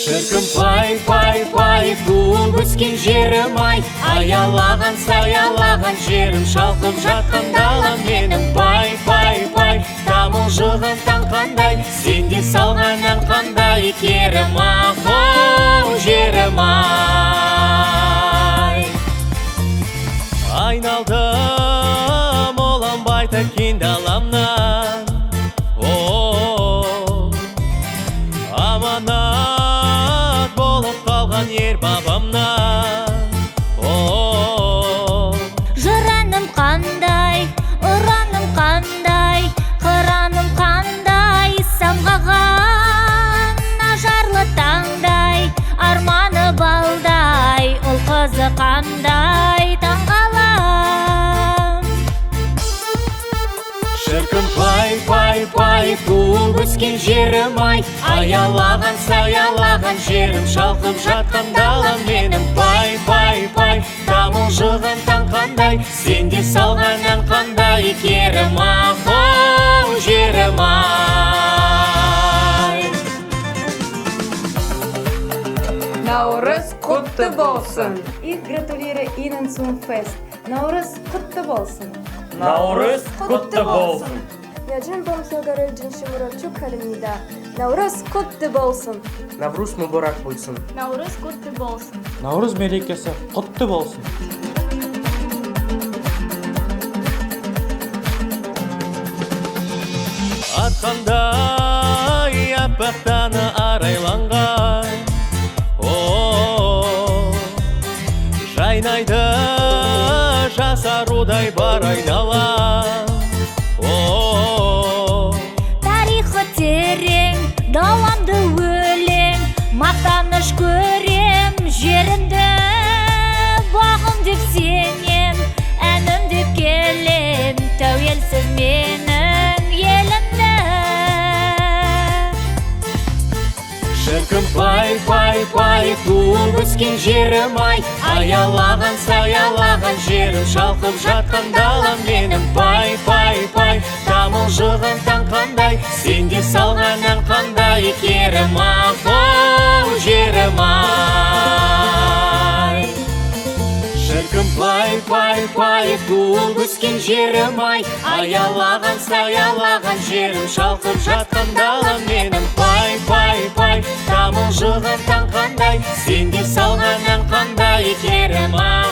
Шіркін пай, туып өскен жерім ай, аялаған саялаған жерім, шалқып жатқан далам менің. Пай, тамылжыған таң қандай, сенде салған ән қандай, керім ау жерім ай. Айналдым олам байта кен даламнан, аманат болып қалған ер бабамнан. Жыраным қандай, ұраным қандай, қыраным қандай, самғаған ажарлы таңдай, арманы балдай, ұл қызы қандай таңғалам. Шіркін пай, туып өскен жерім ай, аялаған саялаған жерім, шалқып жатқан далам менің. Пай, тамылжыған таң қандай, сенде салған ән қандай, керім ау жерім ай. Наурыз құтты болсын. Ich gratuliere Ihnen zum Fest. Nauruz kutlu olsun. Наурыз құтты болсын. Яджин Бамсагарел Джиншимурачук Халимида. Nauruz kutlu olsun. Навруз мүбарак болсын. Nauruz kutlu olsun. Наурыз мерекесі құтты болсын. Атқандай аппақ таңы арайланған, жайнайды жасарудай бар айнала. Тарихы терең, даламды өлең, мақтаныш көрем жерімді, бағым деп сенем, әнім деп келем, тәуелсіз менің елімді. Шіркін пай, туып өскен жерім ай, аялаған саялаған жерім, шалқып жатқан далам менің. Пай, тамылжыған таң қандай, сенде салған ән қандай, керім ау жерім ай. Шіркін пай, туып өскен жерім ай, аялаған саялаған жерім, шалқып жатқан далам менің. Пай, тамылжыған таң қандай, сенде салған ән қандай, керім ау